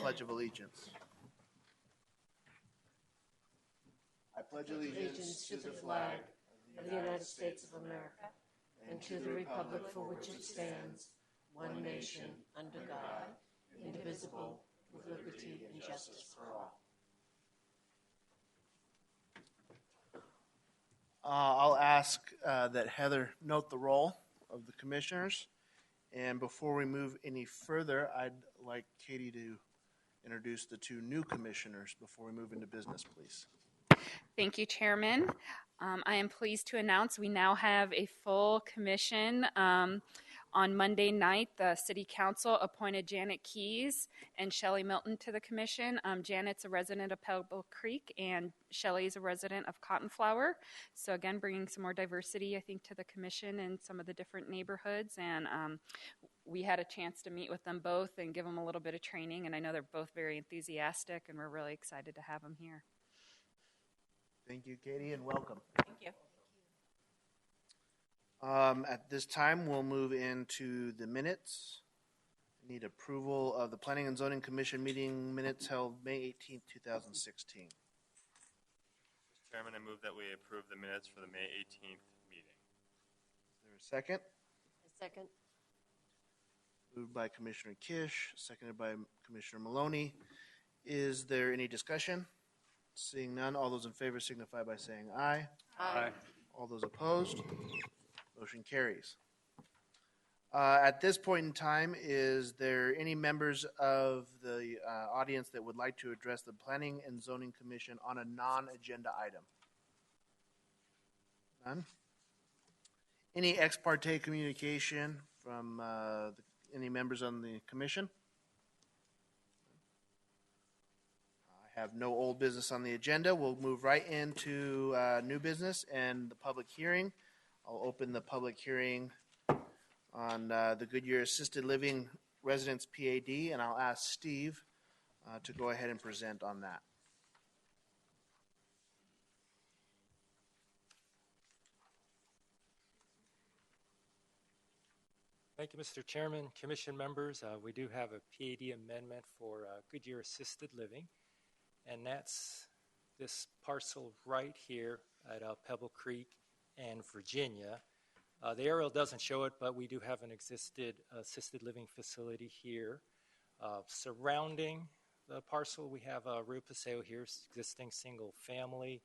Pledge of Allegiance. I pledge allegiance to the flag of the United States of America and to the republic for which it stands, one nation, under God, indivisible, with liberty and justice for all. I'll ask that Heather note the roll of the commissioners. And before we move any further, I'd like Katie to introduce the two new commissioners before we move into business, please. Thank you, Chairman. I am pleased to announce we now have a full commission. On Monday night, the City Council appointed Janet Keys and Shelley Milton to the commission. Janet's a resident of Pebble Creek, and Shelley's a resident of Cottonflower. So again, bringing some more diversity, I think, to the commission and some of the different neighborhoods. And we had a chance to meet with them both and give them a little bit of training. And I know they're both very enthusiastic, and we're really excited to have them here. Thank you, Katie, and welcome. Thank you. At this time, we'll move into the minutes. I need approval of the Planning and Zoning Commission meeting minutes held May 18th, 2016. Mr. Chairman, I move that we approve the minutes for the May 18th meeting. Is there a second? A second. Moved by Commissioner Kish, seconded by Commissioner Maloney. Is there any discussion? Seeing none, all those in favor signify by saying aye. Aye. All those opposed? Motion carries. At this point in time, is there any members of the audience that would like to address the Planning and Zoning Commission on a non-agenda item? None? Any ex parte communication from any members on the commission? I have no old business on the agenda. We'll move right into new business and the public hearing. I'll open the public hearing on the Goodyear Assisted Living Residence PAD, and I'll ask Steve to go ahead and present on that. Thank you, Mr. Chairman, Commission members. We do have a PAD amendment for Goodyear Assisted Living, and that's this parcel right here at Pebble Creek and Virginia. The aerial doesn't show it, but we do have an assisted living facility here. Surrounding the parcel, we have Rio Paseo here, existing single family.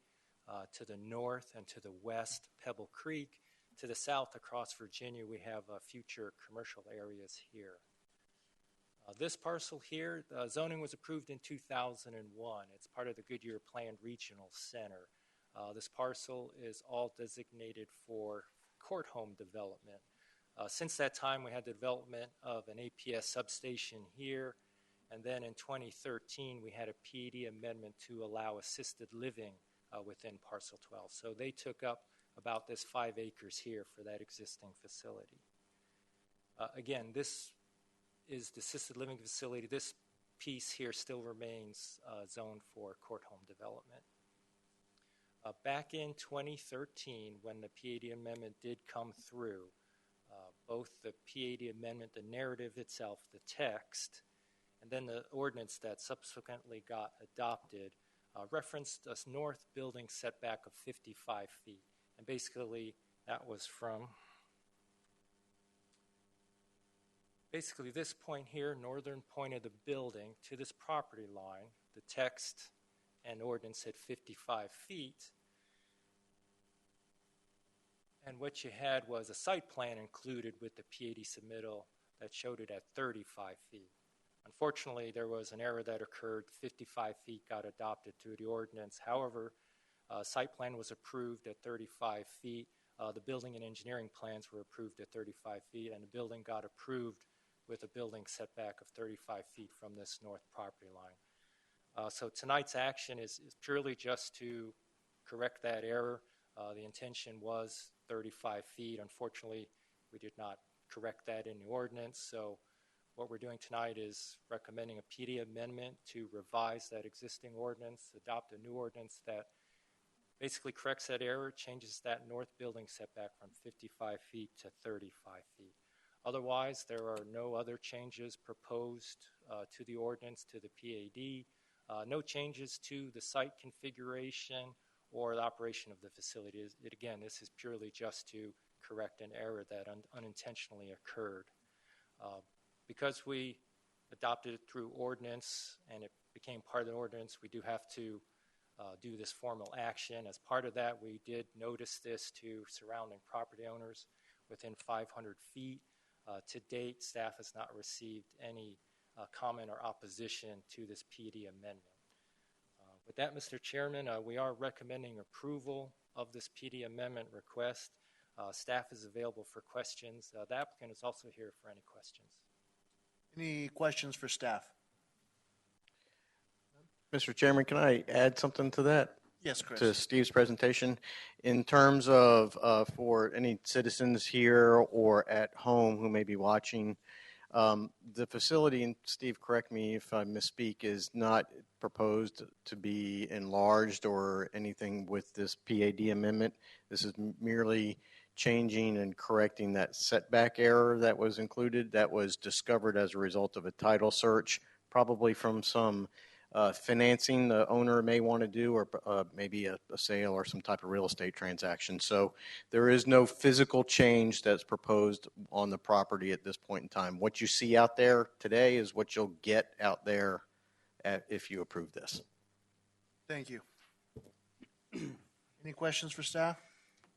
To the north and to the west, Pebble Creek. To the south, across Virginia, we have future commercial areas here. This parcel here, zoning was approved in 2001. It's part of the Goodyear Planned Regional Center. This parcel is all designated for court home development. Since that time, we had the development of an APS substation here, and then in 2013, we had a PAD amendment to allow assisted living within Parcel 12. So they took up about this 5 acres here for that existing facility. Again, this is the assisted living facility. This piece here still remains zoned for court home development. Back in 2013, when the PAD amendment did come through, both the PAD amendment, the narrative itself, the text, and then the ordinance that subsequently got adopted referenced a north building setback of 55 feet. And basically, that was from this point here, northern point of the building, to this property line. The text and ordinance at 55 feet. And what you had was a site plan included with the PAD submittal that showed it at 35 feet. Unfortunately, there was an error that occurred. 55 feet got adopted to the ordinance. However, site plan was approved at 35 feet. The building and engineering plans were approved at 35 feet, and the building got approved with a building setback of 35 feet from this north property line. So tonight's action is purely just to correct that error. The intention was 35 feet. Unfortunately, we did not correct that in the ordinance. So what we're doing tonight is recommending a PAD amendment to revise that existing ordinance, adopt a new ordinance that basically corrects that error, changes that north building setback from 55 feet to 35 feet. Otherwise, there are no other changes proposed to the ordinance, to the PAD, no changes to the site configuration or the operation of the facility. Again, this is purely just to correct an error that unintentionally occurred. Because we adopted it through ordinance and it became part of the ordinance, we do have to do this formal action. As part of that, we did notice this to surrounding property owners within 500 feet. To date, staff has not received any comment or opposition to this PAD amendment. With that, Mr. Chairman, we are recommending approval of this PD amendment request. Staff is available for questions. The applicant is also here for any questions. Any questions for staff? Mr. Chairman, can I add something to that? Yes, Chris. To Steve's presentation, in terms of for any citizens here or at home who may be watching, the facility, and Steve, correct me if I misspeak, is not proposed to be enlarged or anything with this PAD amendment. This is merely changing and correcting that setback error that was included, that was discovered as a result of a title search, probably from some financing the owner may want to do, or maybe a sale or some type of real estate transaction. So there is no physical change that's proposed on the property at this point in time. What you see out there today is what you'll get out there if you approve this. Thank you. Any questions for staff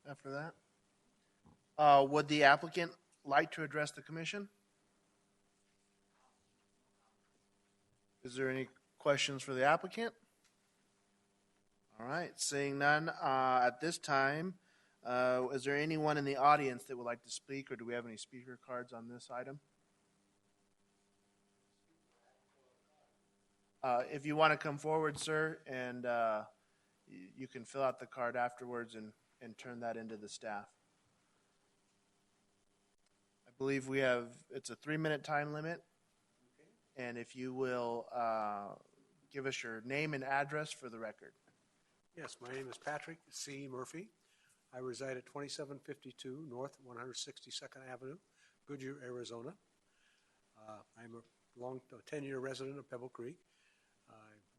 after that? Would the applicant like to address the commission? Is there any questions for the applicant? All right, seeing none at this time, is there anyone in the audience that would like to speak, or do we have any speaker cards on this item? If you want to come forward, sir, and you can fill out the card afterwards and turn that into the staff. I believe we have, it's a 3-minute time limit. And if you will give us your name and address for the record. Yes, my name is Patrick C. Murphy. I reside at 2752 North 162nd Avenue, Goodyear, Arizona. I'm a 10-year resident of Pebble Creek. I'm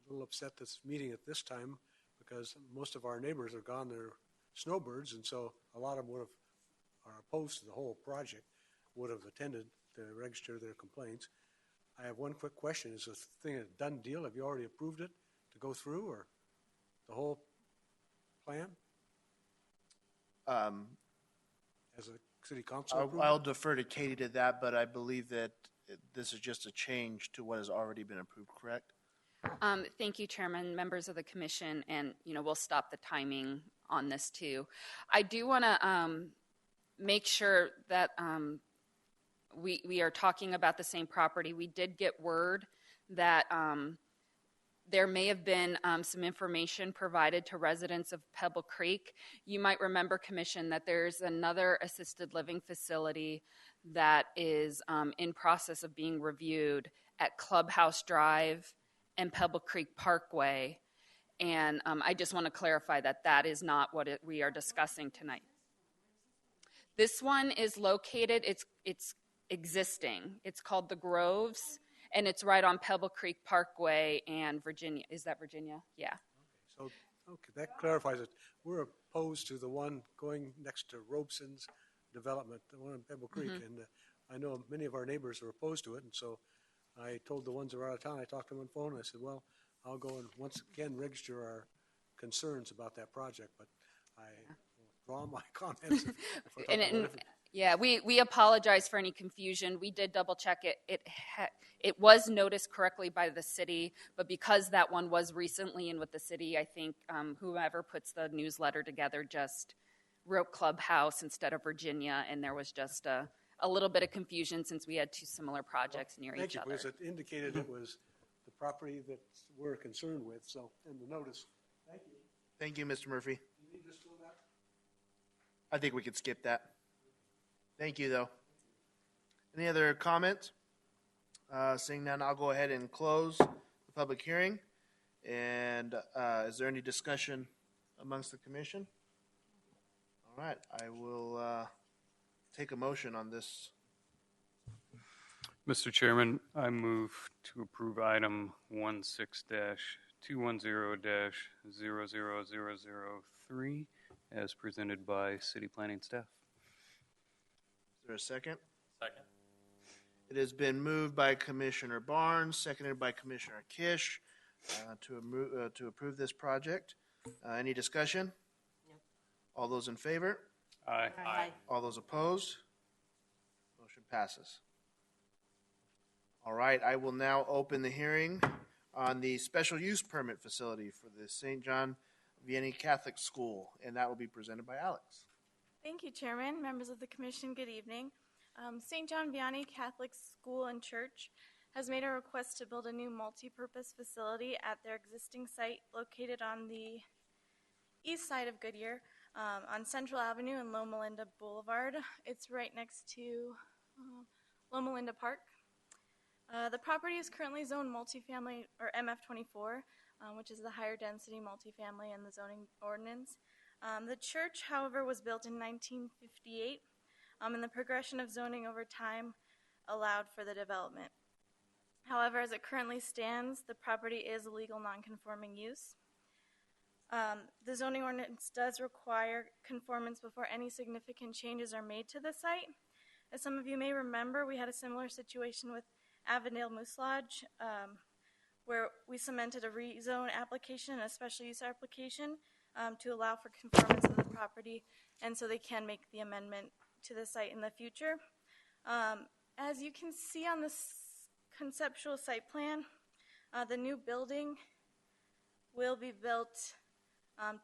a little upset this meeting at this time because most of our neighbors are gone. They're snowbirds, and so a lot of them are opposed to the whole project, would have attended to register their complaints. I have one quick question. Is the thing a done deal? Have you already approved it to go through, or the whole plan? As a city council? I'll defer to Katie to that, but I believe that this is just a change to what has already been approved, correct? Thank you, Chairman, members of the commission, and we'll stop the timing on this too. I do want to make sure that we are talking about the same property. We did get word that there may have been some information provided to residents of Pebble Creek. You might remember, Commission, that there's another assisted living facility that is in process of being reviewed at Clubhouse Drive and Pebble Creek Parkway. And I just want to clarify that that is not what we are discussing tonight. This one is located, it's existing. It's called The Groves, and it's right on Pebble Creek Parkway and Virginia. Is that Virginia? Yeah. Okay, that clarifies it. We're opposed to the one going next to Robeson's development, the one in Pebble Creek, and I know many of our neighbors are opposed to it, and so I told the ones that are out of town, I talked to them on the phone, and I said, well, I'll go and once again register our concerns about that project, but I will draw my comments. Yeah, we apologize for any confusion. We did double check it. It was noticed correctly by the city, but because that one was recently in with the city, I think whoever puts the newsletter together just wrote Clubhouse instead of Virginia, and there was just a little bit of confusion since we had two similar projects near each other. Because it indicated it was the property that we're concerned with, so in the notice. Thank you. Thank you, Mr. Murphy. You need to slow that? I think we could skip that. Thank you, though. Any other comments? Seeing none, I'll go ahead and close the public hearing. And is there any discussion amongst the commission? All right, I will take a motion on this Mr. Chairman, I move to approve item 16-210-00003 as presented by City Planning staff. Is there a second? Second. It has been moved by Commissioner Barnes, seconded by Commissioner Kish to approve this project. Any discussion? No. All those in favor? Aye. Aye. All those opposed? Motion passes. All right, I will now open the hearing on the special use permit facility for the St. John Vianney Catholic School, and that will be presented by Alex. Thank you, Chairman, members of the Commission, good evening. St. John Vianney Catholic School and Church has made a request to build a new multi-purpose facility at their existing site located on the east side of Goodyear on Central Avenue and Loma Linda Boulevard. It's right next to Loma Linda Park. The property is currently zoned multifamily, or MF24, which is the higher density multifamily in the zoning ordinance. The church, however, was built in 1958, and the progression of zoning over time allowed for the development. However, as it currently stands, the property is a legal non-conforming use. The zoning ordinance does require conformance before any significant changes are made to the site. As some of you may remember, we had a similar situation with Avondale Moose Lodge, where we cemented a rezone application, a special use application, to allow for conformance of the property, and so they can make the amendment to the site in the future. As you can see on this conceptual site plan, the new building will be built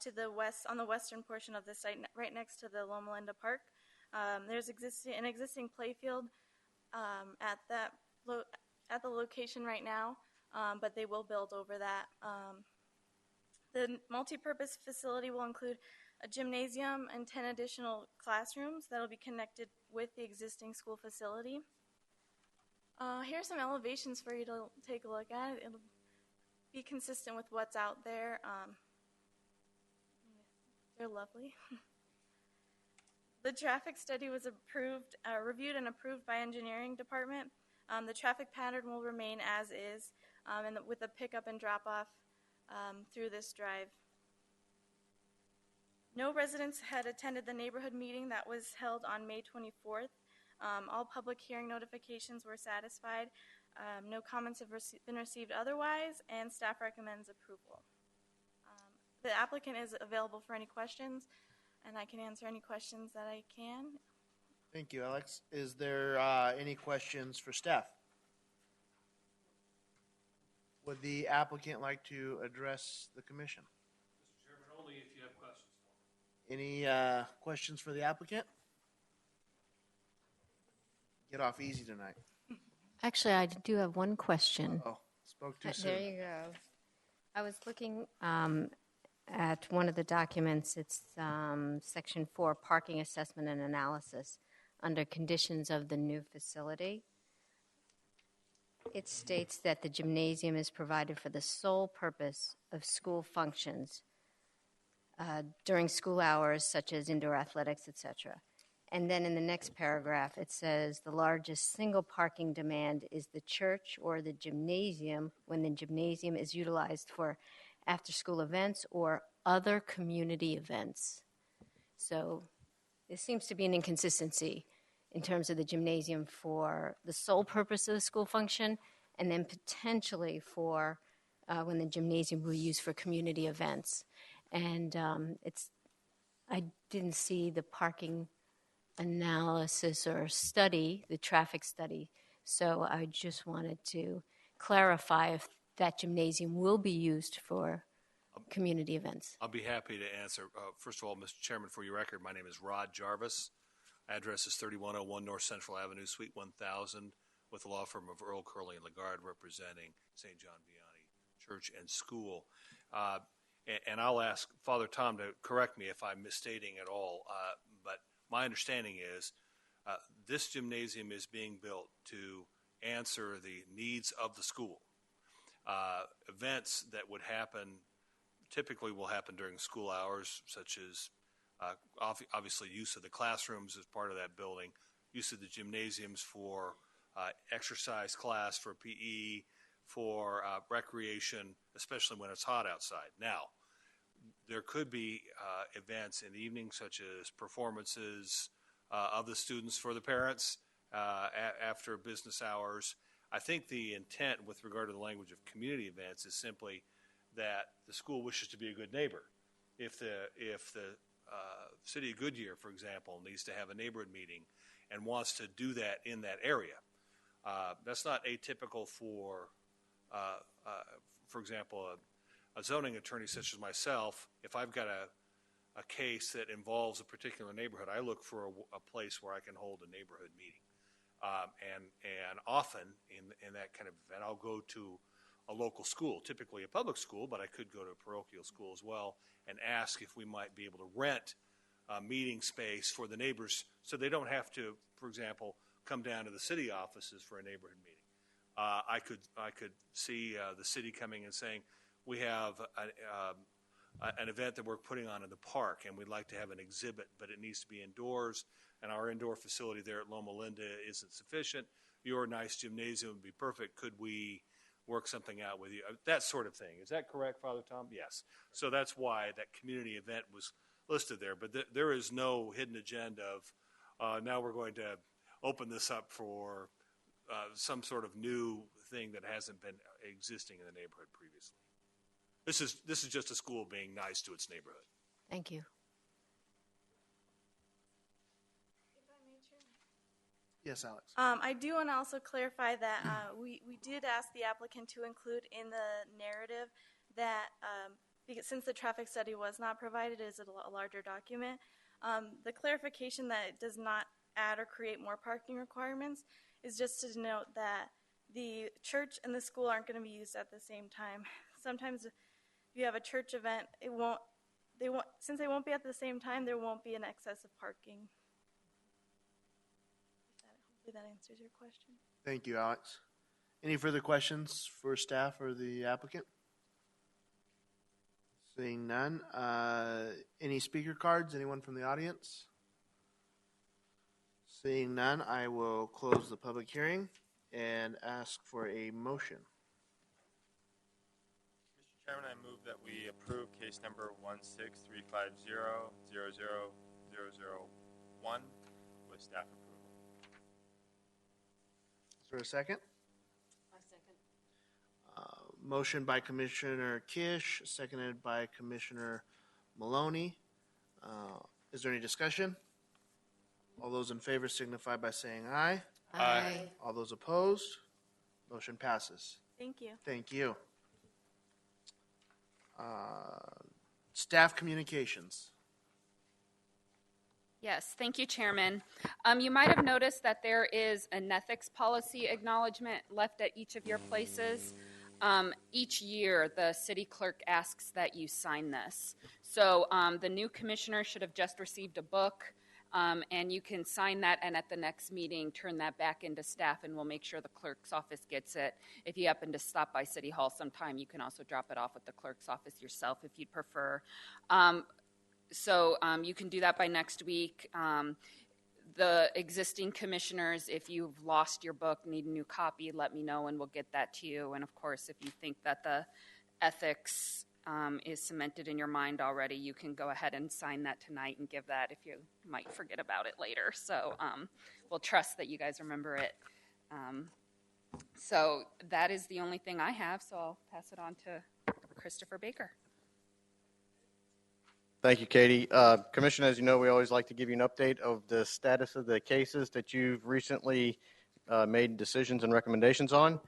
to the west, on the western portion of the site, right next to the Loma Linda Park. There's an existing playfield at the location right now, but they will build over that. The multi-purpose facility will include a gymnasium and 10 additional classrooms that will be connected with the existing school facility. Here's some elevations for you to take a look at. It'll be consistent with what's out there. They're lovely. The traffic study was reviewed and approved by engineering department. The traffic pattern will remain as is, and with a pickup and drop off through this drive. No residents had attended the neighborhood meeting that was held on May 24th. All public hearing notifications were satisfied. No comments have been received otherwise, and staff recommends approval. The applicant is available for any questions, and I can answer any questions that I can. Thank you, Alex. Is there any questions for staff? Would the applicant like to address the commission? Mr. Chairman, only if you have questions for me. Any questions for the applicant? Get off easy tonight. Actually, I do have one question. Oh, spoke too soon. There you go. I was looking at one of the documents. It's Section 4, Parking Assessment and Analysis, under conditions of the new facility. It states that the gymnasium is provided for the sole purpose of school functions during school hours, such as indoor athletics, etc. And then in the next paragraph, it says the largest single parking demand is the church or the gymnasium when the gymnasium is utilized for after-school events or other community events. So there seems to be an inconsistency in terms of the gymnasium for the sole purpose of the school function, and then potentially for when the gymnasium will be used for community events. And I didn't see the parking analysis or study, the traffic study, so I just wanted to clarify if that gymnasium will be used for community events. I'll be happy to answer. First of all, Mr. Chairman, for your record, my name is Rod Jarvis. Address is 3101 North Central Avenue, Suite 1000, with the law firm of Earl, Curley, and Lagarde, representing St. John Vianney Church and School. And I'll ask Father Tom to correct me if I'm misstating at all, but my understanding is this gymnasium is being built to answer the needs of the school. Events that would happen typically will happen during school hours, such as obviously use of the classrooms as part of that building, use of the gymnasiums for exercise class, for PE, for recreation, especially when it's hot outside. Now, there could be events in the evening, such as performances of the students for the parents after business hours. I think the intent with regard to the language of community events is simply that the school wishes to be a good neighbor. If the city of Goodyear, for example, needs to have a neighborhood meeting and wants to do that in that area, that's not atypical for example, a zoning attorney such as myself. If I've got a case that involves a particular neighborhood, I look for a place where I can hold a neighborhood meeting. And often in that kind of event, I'll go to a local school, typically a public school, but I could go to a parochial school as well, and ask if we might be able to rent meeting space for the neighbors so they don't have to, for example, come down to the city offices for a neighborhood meeting. I could see the city coming and saying, we have an event that we're putting on in the park, and we'd like to have an exhibit, but it needs to be indoors, and our indoor facility there at Loma Linda isn't sufficient. Your nice gymnasium would be perfect. Could we work something out with you? That sort of thing. Is that correct, Father Tom? Yes. So that's why that community event was listed there. But there is no hidden agenda of now we're going to open this up for some sort of new thing that hasn't been existing in the neighborhood previously. This is just a school being nice to its neighborhood. Thank you. Yes, Alex. I do want to also clarify that we did ask the applicant to include in the narrative that because since the traffic study was not provided, is a larger document. The clarification that it does not add or create more parking requirements is just to denote that the church and the school aren't going to be used at the same time. Sometimes if you have a church event, since they won't be at the same time, there won't be an excess of parking. Hopefully that answers your question. Thank you, Alex. Any further questions for staff or the applicant? Seeing none. Any speaker cards? Anyone from the audience? Seeing none, I will close the public hearing and ask for a motion. Mr. Chairman, I move that we approve case number 16350-00001 with staff approval. Is there a second? A second. Motion by Commissioner Kish, seconded by Commissioner Maloney. Is there any discussion? All those in favor signify by saying aye. Aye. All those opposed? Motion passes. Thank you. Thank you. Staff communications. Yes, thank you, Chairman. You might have noticed that there is an ethics policy acknowledgement left at each of your places. Each year, the city clerk asks that you sign this. So the new commissioner should have just received a book, and you can sign that, and at the next meeting, turn that back into staff, and we'll make sure the clerk's office gets it. If you happen to stop by City Hall sometime, you can also drop it off at the clerk's office yourself if you'd prefer. So you can do that by next week. The existing commissioners, if you've lost your book, need a new copy, let me know and we'll get that to you. And of course, if you think that the ethics is cemented in your mind already, you can go ahead and sign that tonight and give that if you might forget about it later. So we'll trust that you guys remember it. So that is the only thing I have, so I'll pass it on to Christopher Baker. Thank you, Katie. Commission, as you know, we always like to give you an update of the status of the cases that you've recently made decisions and recommendations on.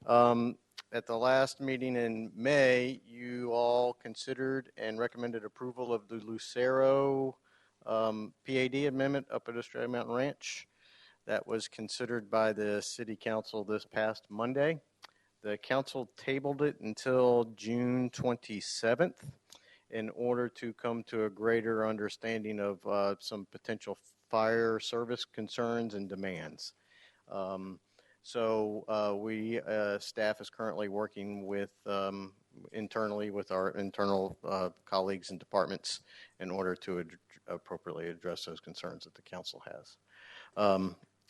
At the last meeting in May, you all considered and recommended approval of the Lucero PAD amendment up at Australia Mountain Ranch. That was considered by the City Council this past Monday. The Council tabled it until June 27th. In order to come to a greater understanding of some potential fire service concerns and demands. Staff is currently working with internally with our internal colleagues and departments in order to appropriately address those concerns that the council has.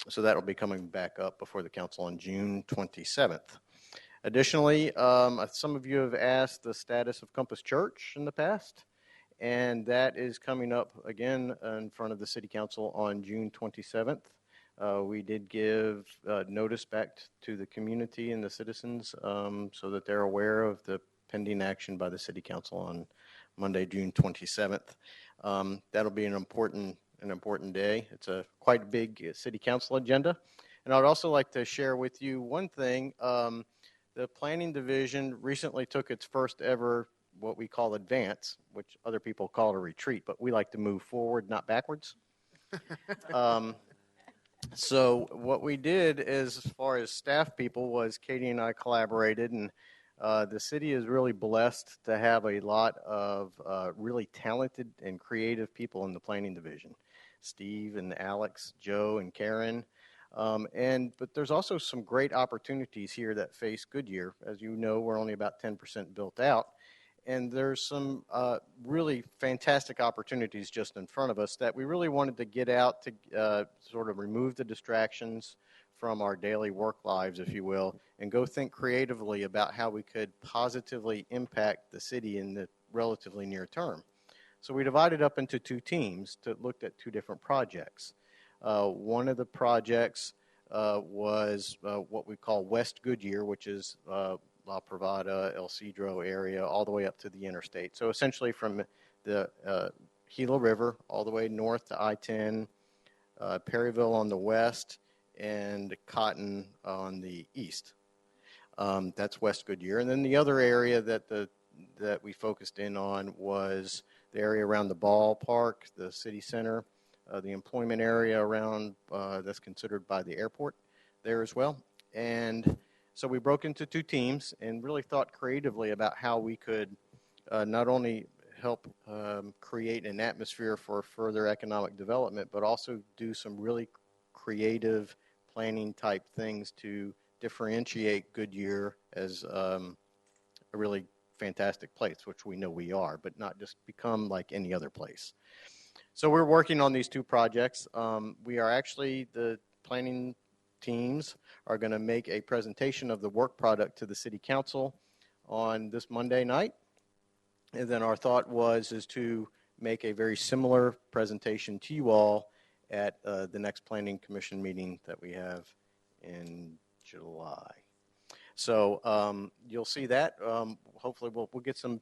So that will be coming back up before the council on June 27th. Additionally, some of you have asked the status of Compass Church in the past, and that is coming up again in front of the City Council on June 27th. We did give notice back to the community and the citizens so that they're aware of the pending action by the City Council on Monday, June 27th. That'll be an important day. It's a quite big City Council agenda. And I'd also like to share with you one thing. The Planning Division recently took its first ever what we call advance, which other people call it a retreat, but we like to move forward, not backwards. So what we did is, as far as staff people, was Katie and I collaborated, and the city is really blessed to have a lot of really talented and creative people in the Planning Division. Steve and Alex, Joe and Karen. But there's also some great opportunities here that face Goodyear. As you know, we're only about 10% built out. And there's some really fantastic opportunities just in front of us that we really wanted to get out to sort of remove the distractions from our daily work lives, if you will, and go think creatively about how we could positively impact the city in the relatively near term. So we divided up into two teams to look at two different projects. One of the projects was what we call West Goodyear, which is La Privada, El Cedro area, all the way up to the interstate. So essentially from the Gila River all the way north to I-10, Perryville on the west, and Cotton on the east. That's West Goodyear. And then the other area that we focused in on was the area around the ballpark, the city center, the employment area around that's considered by the airport there as well. And so we broke into two teams and really thought creatively about how we could not only help create an atmosphere for further economic development, but also do some really creative planning type things to differentiate Goodyear as a really fantastic place, which we know we are, but not just become like any other place. So we're working on these two projects. We are actually, the planning teams are going to make a presentation of the work product to the City Council on this Monday night. And then our thought is to make a very similar presentation to you all at the next Planning Commission meeting that we have in July. So you'll see that. Hopefully we'll get some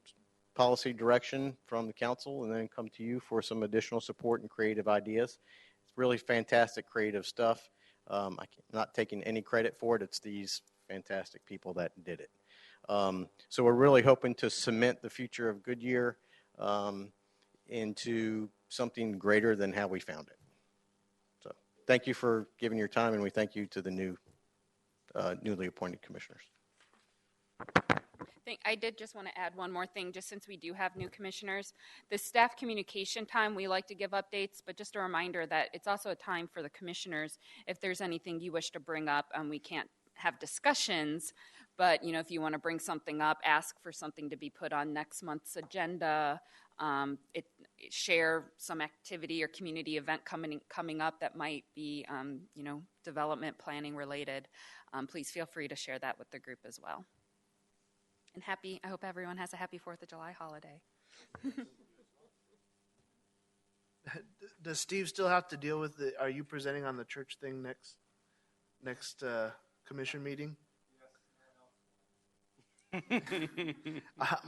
policy direction from the council and then come to you for some additional support and creative ideas. It's really fantastic creative stuff. I'm not taking any credit for it. It's these fantastic people that did it. So we're really hoping to cement the future of Goodyear into something greater than how we found it. So thank you for giving your time, and we thank you to the newly appointed commissioners. I did just want to add one more thing, just since we do have new commissioners. The staff communication time, we like to give updates, but just a reminder that it's also a time for the commissioners. If there's anything you wish to bring up, we can't have discussions, but if you want to bring something up, ask for something to be put on next month's agenda, share some activity or community event coming up that might be development planning related. Please feel free to share that with the group as well. And I hope everyone has a happy 4th of July holiday. Does Steve still have to deal with are you presenting on the church thing next commission meeting? Yes.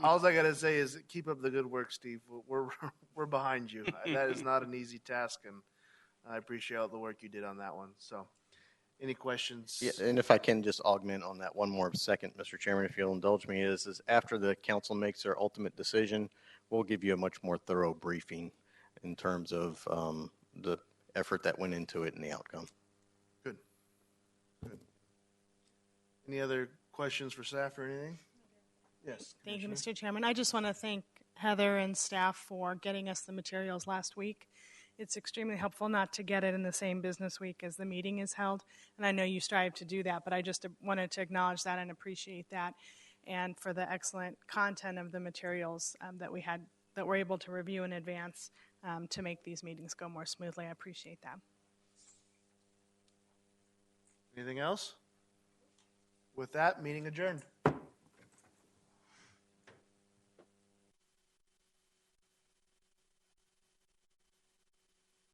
All I got to say is keep up the good work, Steve. We're behind you. That is not an easy task, and I appreciate all the work you did on that one. So. Any questions? Yeah, and if I can just augment on that one more second, Mr. Chairman, if you'll indulge me, is after the council makes their ultimate decision, we'll give you a much more thorough briefing in terms of the effort that went into it and the outcome. Good. Any other questions for staff or anything? Yes. Thank you, Mr. Chairman. I just want to thank Heather and staff for getting us the materials last week. It's extremely helpful not to get it in the same business week as the meeting is held, and I know you strive to do that, but I just wanted to acknowledge that and appreciate that, and for the excellent content of the materials that we're able to review in advance to make these meetings go more smoothly. I appreciate that. Anything else? With that, meeting adjourned.